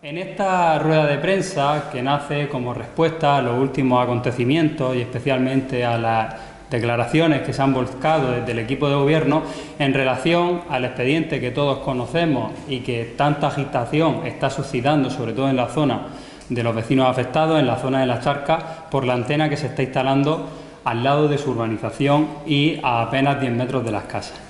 En esta rueda de prensa, que nace como respuesta a los últimos acontecimientos y especialmente a las declaraciones que se han volcado desde el equipo de gobierno en relación al expediente que todos conocemos y que tanta agitación está suscitando, sobre todo en la zona de los vecinos afectados, en la zona de la Charca, por la antena que se está instalando al lado de su urbanización y a apenas 10 metros de las casas.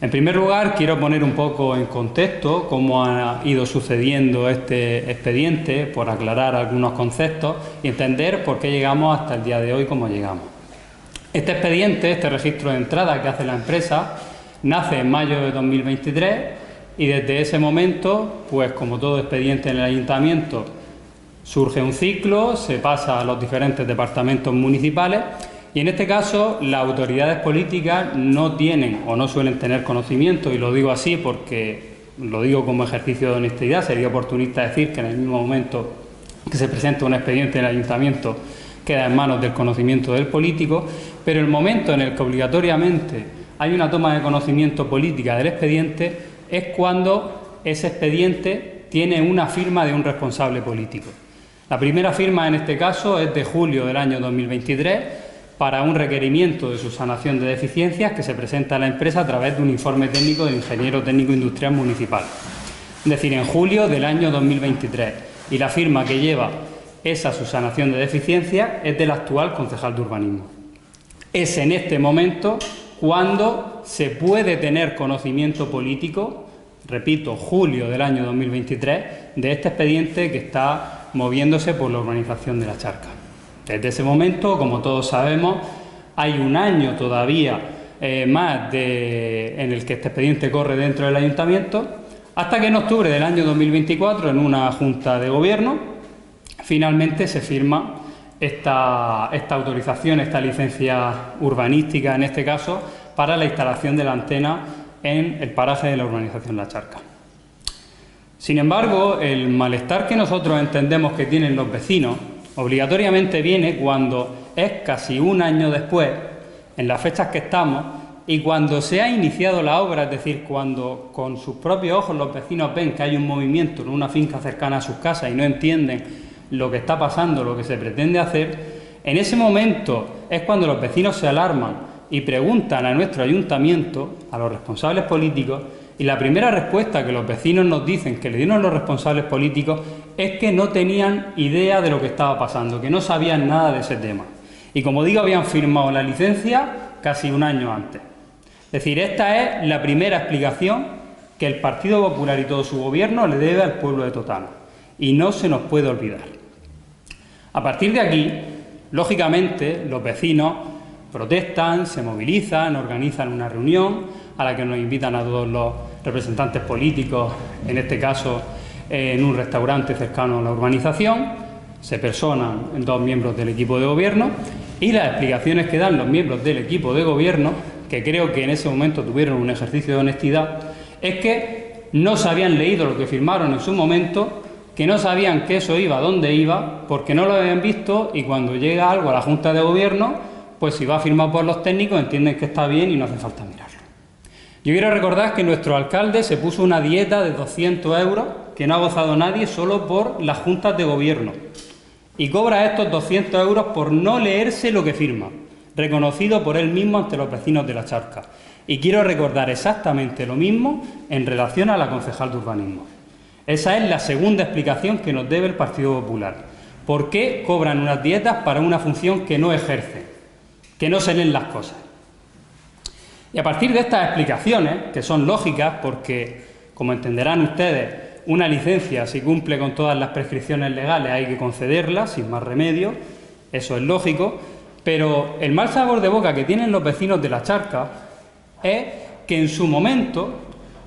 En primer lugar, quiero poner un poco en contexto cómo ha ido sucediendo este expediente, por aclarar algunos conceptos y entender por qué llegamos hasta el día de hoy como llegamos. Este expediente, este registro de entrada que hace la empresa, nace en mayo de 2023 y desde ese momento, pues como todo expediente en el ayuntamiento, surge un ciclo, se pasa a los diferentes departamentos municipales. Y en este caso, las autoridades políticas no tienen o no suelen tener conocimiento, y lo digo así porque lo digo como ejercicio de honestidad, sería oportunista decir que en el mismo momento que se presenta un expediente en el ayuntamiento queda en manos del conocimiento del político, pero el momento en el que obligatoriamente hay una toma de conocimiento política del expediente es cuando ese expediente tiene una firma de un responsable político. La primera firma en este caso es de julio del año 2023, para un requerimiento de subsanación de deficiencias que se presenta a la empresa a través de un informe técnico del ingeniero técnico industrial municipal. Es decir, en julio del año 2023. Y la firma que lleva esa subsanación de deficiencias es del actual concejal de urbanismo. Es en este momento cuando se puede tener conocimiento político, repito, julio del año 2023, de este expediente que está moviéndose por la urbanización de la Charca. Desde ese momento, como todos sabemos, hay un año todavía más en el que este expediente corre dentro del ayuntamiento, hasta que en octubre del año 2024, en una junta de gobierno, finalmente se firma esta autorización, esta licencia urbanística, en este caso, para la instalación de la antena en el paraje de la urbanización La Charca. Sin embargo, el malestar que nosotros entendemos que tienen los vecinos obligatoriamente viene cuando es casi un año después, en las fechas que estamos, y cuando se ha iniciado la obra, es decir, cuando con sus propios ojos los vecinos ven que hay un movimiento en una finca cercana a sus casas y no entienden lo que está pasando, lo que se pretende hacer, en ese momento es cuando los vecinos se alarman y preguntan a nuestro ayuntamiento, a los responsables políticos, y la primera respuesta que los vecinos nos dicen que le dieron los responsables políticos es que no tenían idea de lo que estaba pasando, que no sabían nada de ese tema. Y como digo, habían firmado la licencia casi un año antes. Es decir, esta es la primera explicación que el Partido Popular y todo su gobierno le debe al pueblo de Totana. Y no se nos puede olvidar. A partir de aquí, lógicamente, los vecinos protestan, se movilizan, organizan una reunión a la que nos invitan a todos los representantes políticos, en este caso en un restaurante cercano a la urbanización, se personan dos miembros del equipo de gobierno y las explicaciones que dan los miembros del equipo de gobierno, que creo que en ese momento tuvieron un ejercicio de honestidad, es que no se habían leído lo que firmaron en su momento, que no sabían que eso iba a dónde iba, porque no lo habían visto y cuando llega algo a la Junta de Gobierno, pues si va firmado por los técnicos entienden que está bien y no hace falta mirarlo. Yo quiero recordar que nuestro alcalde se puso una dieta de 200 euros que no ha gozado nadie solo por las juntas de gobierno y cobra estos 200 euros por no leerse lo que firma, reconocido por él mismo ante los vecinos de la Charca. Y quiero recordar exactamente lo mismo en relación a la concejal de urbanismo. Esa es la segunda explicación que nos debe el Partido Popular. ¿Por qué cobran unas dietas para una función que no ejercen, que no se leen las cosas? Y a partir de estas explicaciones, que son lógicas porque, como entenderán ustedes, una licencia, si cumple con todas las prescripciones legales, hay que concederla sin más remedio, eso es lógico, pero el mal sabor de boca que tienen los vecinos de la Charca es que en su momento,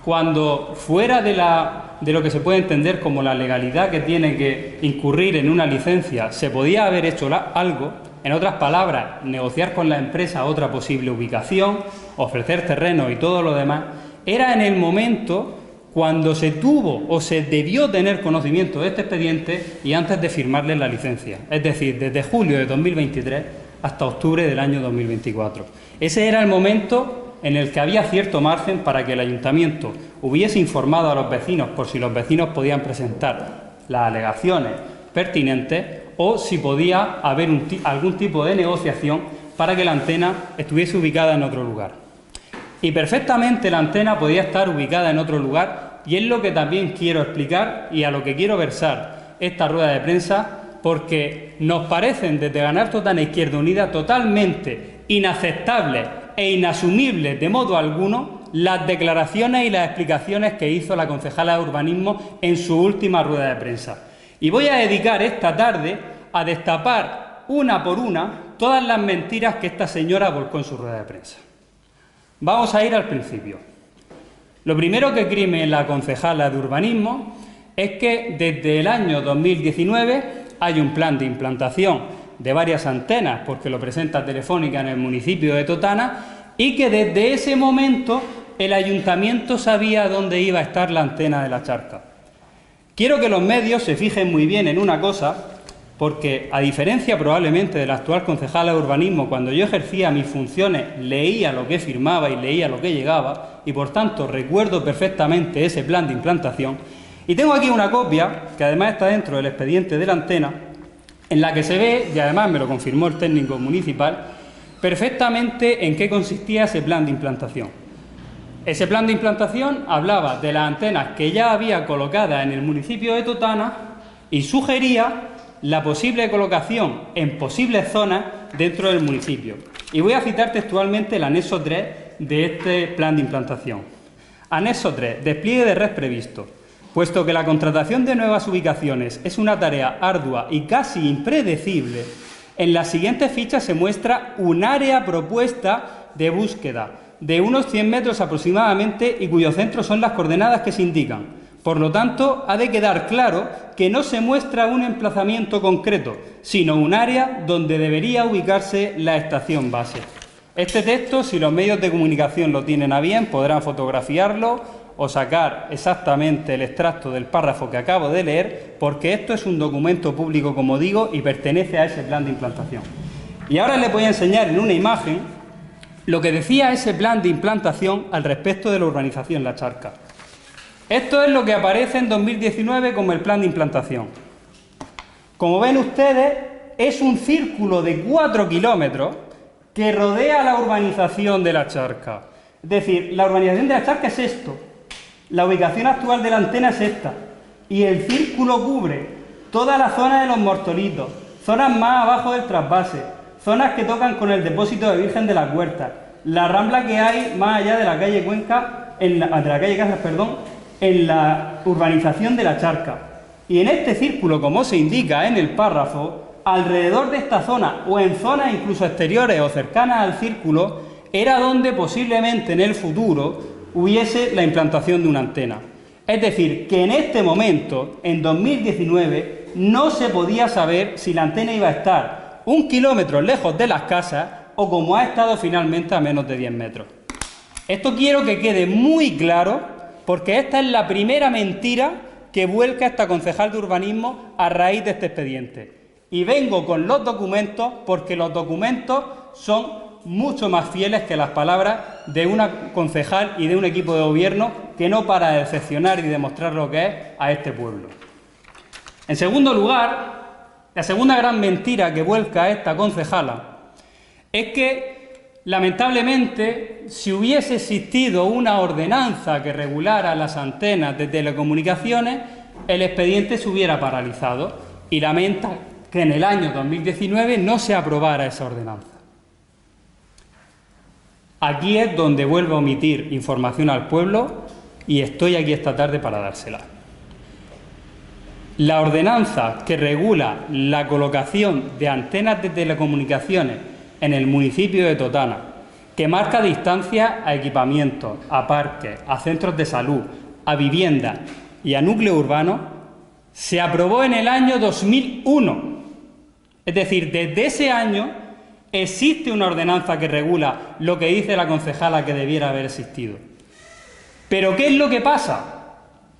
cuando fuera de lo que se puede entender como la legalidad que tiene que incurrir en una licencia, se podía haber hecho algo, en otras palabras, negociar con la empresa otra posible ubicación, ofrecer terreno y todo lo demás, era en el momento cuando se tuvo o se debió tener conocimiento de este expediente y antes de firmarle la licencia, es decir, desde julio de 2023 hasta octubre del año 2024. Ese era el momento en el que había cierto margen para que el ayuntamiento hubiese informado a los vecinos por si los vecinos podían presentar las alegaciones pertinentes o si podía haber algún tipo de negociación para que la antena estuviese ubicada en otro lugar. Y perfectamente la antena podía estar ubicada en otro lugar, y es lo que también quiero explicar y a lo que quiero versar esta rueda de prensa, porque nos parecen desde Ganar Totana Izquierda Unida totalmente inaceptables e inasumibles de modo alguno las declaraciones y las explicaciones que hizo la concejala de urbanismo en su última rueda de prensa. Y voy a dedicar esta tarde a destapar una por una todas las mentiras que esta señora volcó en su rueda de prensa. Vamos a ir al principio. Lo primero que crime la concejala de urbanismo es que desde el año 2019 hay un plan de implantación de varias antenas, porque lo presenta Telefónica en el municipio de Totana, y que desde ese momento el ayuntamiento sabía dónde iba a estar la antena de la Charca. Quiero que los medios se fijen muy bien en una cosa, porque a diferencia probablemente de la actual concejala de urbanismo, cuando yo ejercía mis funciones leía lo que firmaba y leía lo que llegaba, y por tanto recuerdo perfectamente ese plan de implantación. Y tengo aquí una copia, que además está dentro del expediente de la antena, en la que se ve, y además me lo confirmó el técnico municipal, perfectamente en qué consistía ese plan de implantación. Ese plan de implantación hablaba de las antenas que ya había colocadas en el municipio de Totana y sugería la posible colocación en posibles zonas dentro del municipio. Y voy a citar textualmente el anexo 3 de este plan de implantación. Anexo 3. Despliegue de red previsto. Puesto que la contratación de nuevas ubicaciones es una tarea ardua y casi impredecible, en las siguientes fichas se muestra un área propuesta de búsqueda de unos 100 metros aproximadamente y cuyo centro son las coordenadas que se indican. Por lo tanto, ha de quedar claro que no se muestra un emplazamiento concreto, sino un área donde debería ubicarse la estación base. Este texto, si los medios de comunicación lo tienen a bien, podrán fotografiarlo o sacar exactamente el extracto del párrafo que acabo de leer, porque esto es un documento público, como digo, y pertenece a ese plan de implantación. Y ahora les voy a enseñar en una imagen lo que decía ese plan de implantación al respecto de la urbanización La Charca. Esto es lo que aparece en 2019 como el plan de implantación. Como ven ustedes, es un círculo de 4 kilómetros que rodea la urbanización de La Charca. Es decir, la urbanización de La Charca es esto, la ubicación actual de la antena es esta, y el círculo cubre toda la zona de los Mortolitos, zonas más abajo del trasvase, zonas que tocan con el depósito de Virgen de las Huertas, la rambla que hay más allá de la calle Cuenca, de la calle Casas, en la urbanización de La Charca. Y en este círculo, como se indica en el párrafo, alrededor de esta zona o en zonas incluso exteriores o cercanas al círculo, era donde posiblemente en el futuro hubiese la implantación de una antena. Es decir, que en este momento, en 2019, no se podía saber si la antena iba a estar 1 kilómetro lejos de las casas o como ha estado finalmente a menos de 10 metros. Esto quiero que quede muy claro, porque esta es la primera mentira que vuelca esta concejal de urbanismo a raíz de este expediente. Y vengo con los documentos porque los documentos son mucho más fieles que las palabras de una concejal y de un equipo de gobierno que no para de decepcionar y demostrar lo que es a este pueblo. En segundo lugar, la segunda gran mentira que vuelca esta concejala es que, lamentablemente, si hubiese existido una ordenanza que regulara las antenas de telecomunicaciones, el expediente se hubiera paralizado, y lamenta que en el año 2019 no se aprobara esa ordenanza. Aquí es donde vuelvo a omitir información al pueblo y estoy aquí esta tarde para dársela. La ordenanza que regula la colocación de antenas de telecomunicaciones en el municipio de Totana, que marca distancias a equipamientos, a parques, a centros de salud, a viviendas y a núcleos urbanos, se aprobó en el año 2001. Es decir, desde ese año existe una ordenanza que regula lo que dice la concejala que debiera haber existido. Pero ¿qué es lo que pasa?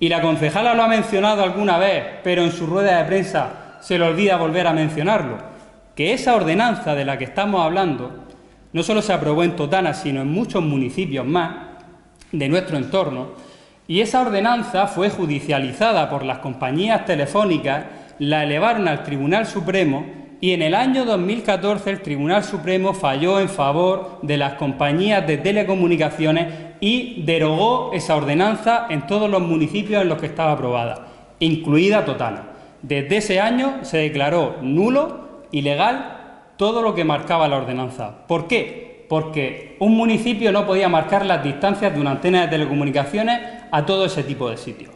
Y la concejala lo ha mencionado alguna vez, pero en su rueda de prensa se le olvida volver a mencionarlo, que esa ordenanza de la que estamos hablando no solo se aprobó en Totana, sino en muchos municipios más de nuestro entorno, Y esa ordenanza fue judicializada por las compañías telefónicas, la elevaron al Tribunal Supremo y en el año 2014 el Tribunal Supremo falló en favor de las compañías de telecomunicaciones y derogó esa ordenanza en todos los municipios en los que estaba aprobada, incluida Totana. Desde ese año se declaró nulo, ilegal, todo lo que marcaba la ordenanza. ¿Por qué? Porque un municipio no podía marcar las distancias de una antena de telecomunicaciones a todo ese tipo de sitios.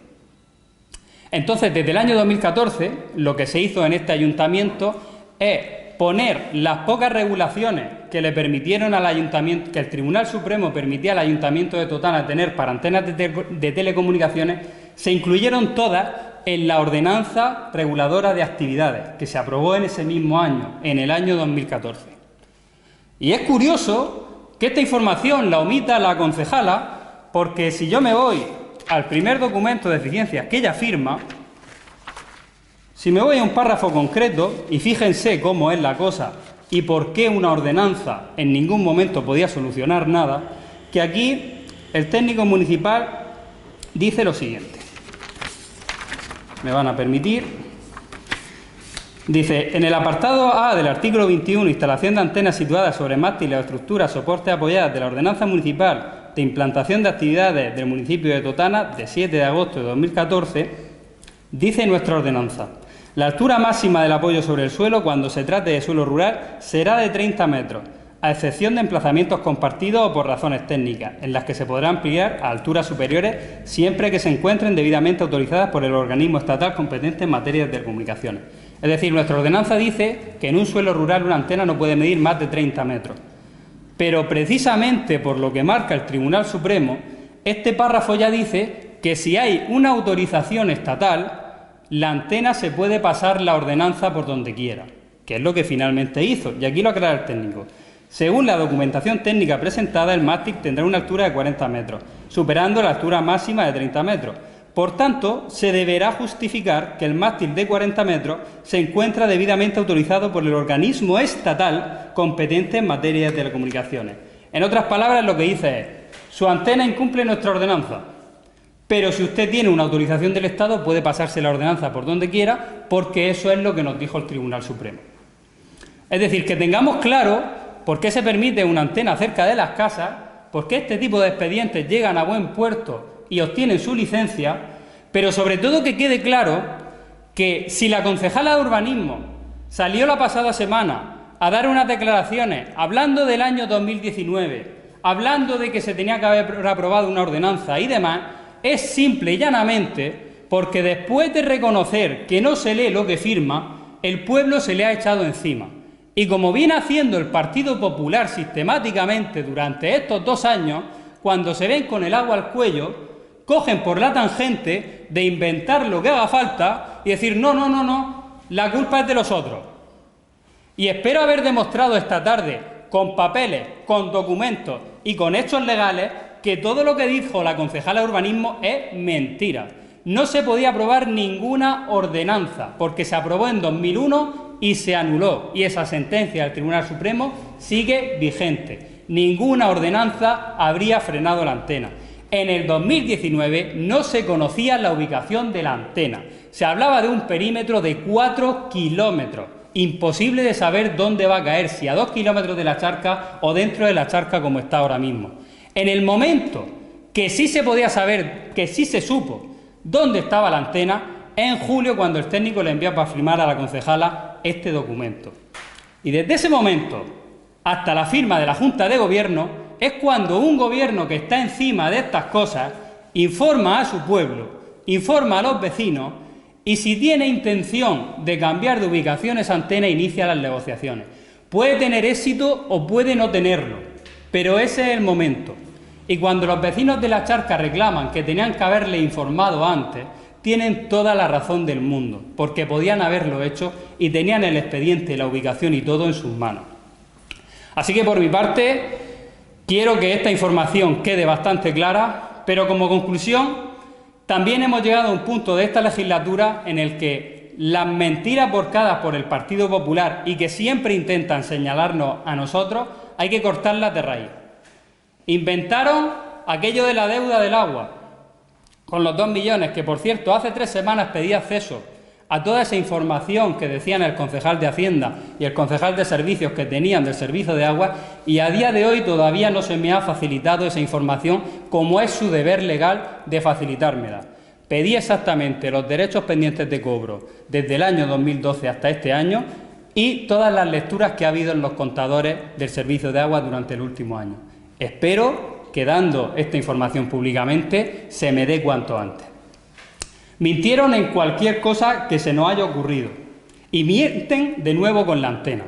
Entonces, desde el año 2014, lo que se hizo en este ayuntamiento es poner las pocas regulaciones que le permitieron al ayuntamiento, que el Tribunal Supremo permitía al Ayuntamiento de Totana tener para antenas de telecomunicaciones, se incluyeron todas en la ordenanza reguladora de actividades, que se aprobó en ese mismo año, en el año 2014. Y es curioso que esta información la omita la concejala, porque si yo me voy al primer documento de eficiencias que ella firma, si me voy a un párrafo concreto, y fíjense cómo es la cosa y por qué una ordenanza en ningún momento podía solucionar nada, que aquí el técnico municipal dice lo siguiente. Me van a permitir. Dice, en el apartado A del artículo 21, instalación de antenas situadas sobre mástiles o estructuras, soportes apoyadas de la Ordenanza Municipal de Implantación de Actividades del municipio de Totana, de 7 de agosto de 2014, dice nuestra ordenanza: la altura máxima del apoyo sobre el suelo cuando se trate de suelo rural será de 30 metros, a excepción de emplazamientos compartidos o por razones técnicas, en las que se podrá ampliar a alturas superiores siempre que se encuentren debidamente autorizadas por el organismo estatal competente en materia de telecomunicaciones. Es decir, nuestra ordenanza dice que en un suelo rural una antena no puede medir más de 30 metros. Pero precisamente por lo que marca el Tribunal Supremo, este párrafo ya dice que si hay una autorización estatal, la antena se puede pasar la ordenanza por donde quiera, que es lo que finalmente hizo, y aquí lo aclara el técnico. Según la documentación técnica presentada, el mástil tendrá una altura de 40 metros, superando la altura máxima de 30 metros. Por tanto, se deberá justificar que el mástil de 40 metros se encuentra debidamente autorizado por el organismo estatal competente en materia de telecomunicaciones. En otras palabras, lo que dice es: su antena incumple nuestra ordenanza, pero si usted tiene una autorización del Estado puede pasarse la ordenanza por donde quiera, porque eso es lo que nos dijo el Tribunal Supremo. Es decir, que tengamos claro por qué se permite una antena cerca de las casas, por qué este tipo de expedientes llegan a buen puerto y obtienen su licencia, pero sobre todo que quede claro que si la concejala de urbanismo salió la pasada semana a dar unas declaraciones hablando del año 2019, hablando de que se tenía que haber aprobado una ordenanza y demás, es simple y llanamente porque después de reconocer que no se lee lo que firma, el pueblo se le ha echado encima. Y como viene haciendo el Partido Popular sistemáticamente durante estos 2 años, cuando se ven con el agua al cuello, cogen por la tangente de inventar lo que haga falta y decir no, la culpa es de los otros. Y espero haber demostrado esta tarde, con papeles, con documentos y con hechos legales, que todo lo que dijo la concejala de urbanismo es mentira. No se podía aprobar ninguna ordenanza, porque se aprobó en 2001 y se anuló, y esa sentencia del Tribunal Supremo sigue vigente. Ninguna ordenanza habría frenado la antena. En el 2019 no se conocía la ubicación de la antena. Se hablaba de un perímetro de 4 kilómetros. Imposible de saber dónde va a caer, si a 2 kilómetros de la charca o dentro de la charca como está ahora mismo. En el momento que sí se podía saber, que sí se supo dónde estaba la antena, en julio, cuando el técnico le envió para firmar a la concejala este documento. Y desde ese momento hasta la firma de la Junta de Gobierno es cuando un gobierno que está encima de estas cosas informa a su pueblo, informa a los vecinos y si tiene intención de cambiar de ubicación esa antena inicia las negociaciones. Puede tener éxito o puede no tenerlo, pero ese es el momento. Y cuando los vecinos de la charca reclaman que tenían que haberle informado antes, tienen toda la razón del mundo, porque podían haberlo hecho y tenían el expediente, la ubicación y todo en sus manos. Así que por mi parte, quiero que esta información quede bastante clara, pero como conclusión, también hemos llegado a un punto de esta legislatura en el que las mentiras porcadas por el Partido Popular y que siempre intentan señalarnos a nosotros, hay que cortarlas de raíz. Inventaron aquello de la deuda del agua. con los 2 millones, que por cierto hace 3 semanas pedí acceso a toda esa información que decían el concejal de Hacienda y el concejal de Servicios que tenían del servicio de agua, y a día de hoy todavía no se me ha facilitado esa información como es su deber legal de facilitármela. Pedí exactamente los derechos pendientes de cobro desde el año 2012 hasta este año y todas las lecturas que ha habido en los contadores del servicio de agua durante el último año. Espero que dando esta información públicamente se me dé cuanto antes. Mintieron en cualquier cosa que se nos haya ocurrido y mienten de nuevo con la antena.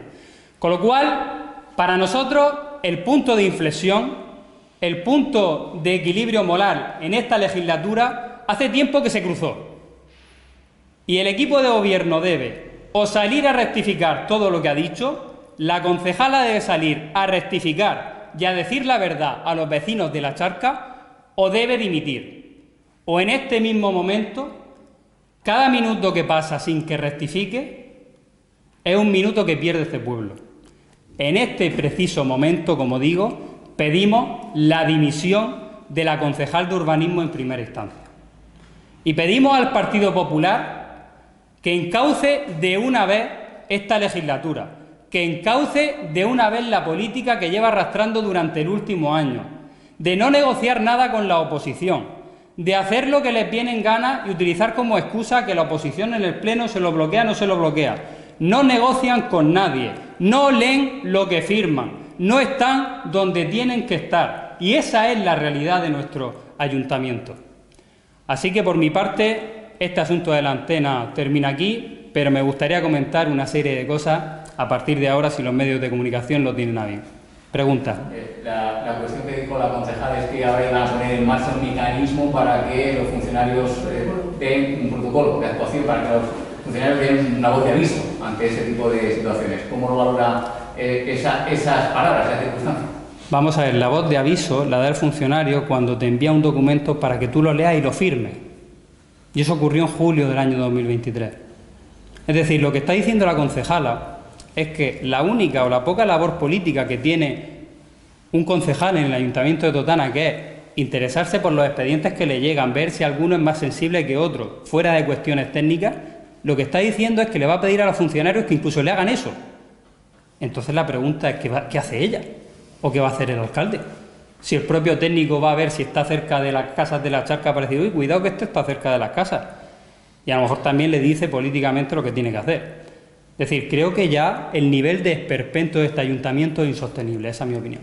Con lo cual, para nosotros, el punto de inflexión, el punto de equilibrio moral en esta legislatura hace tiempo que se cruzó. Y el equipo de gobierno debe o salir a rectificar todo lo que ha dicho, la concejala debe salir a rectificar y a decir la verdad a los vecinos de La Charca, o debe dimitir. O en este mismo momento, cada minuto que pasa sin que rectifique es un minuto que pierde este pueblo. En este preciso momento, como digo, pedimos la dimisión de la concejal de urbanismo en primera instancia. Y pedimos al Partido Popular que encauce de una vez esta legislatura, que encauce de una vez la política que lleva arrastrando durante el último año, de no negociar nada con la oposición, de hacer lo que les viene en gana y utilizar como excusa que la oposición en el Pleno se lo bloquea o no se lo bloquea. No negocian con nadie, no leen lo que firman, no están donde tienen que estar. Y esa es la realidad de nuestro ayuntamiento. Así que por mi parte, este asunto de la antena termina aquí, pero me gustaría comentar una serie de cosas a partir de ahora si los medios de comunicación lo tienen a bien. Pregunta. La cuestión que dijo la concejala es que ahora iban a poner en marcha un mecanismo para que los funcionarios den un protocolo de actuación, para que los funcionarios den una voz de aviso ante ese tipo de situaciones. ¿Cómo lo valora esas palabras, esas circunstancias? Vamos a ver, la voz de aviso la da el funcionario cuando te envía un documento para que tú lo leas y lo firmes. Y eso ocurrió en julio del año 2023. Es decir, lo que está diciendo la concejala es que la única o la poca labor política que tiene un concejal en el Ayuntamiento de Totana, que es interesarse por los expedientes que le llegan, ver si alguno es más sensible que otro, fuera de cuestiones técnicas, lo que está diciendo es que le va a pedir a los funcionarios que incluso le hagan eso. Entonces la pregunta es, ¿qué hace ella? ¿O qué va a hacer el alcalde? Si el propio técnico va a ver si está cerca de las casas de La Charca, para decir, uy, cuidado que esto está cerca de las casas. Y a lo mejor también le dice políticamente lo que tiene que hacer. Es decir, creo que ya el nivel de esperpento de este ayuntamiento es insostenible, esa es mi opinión.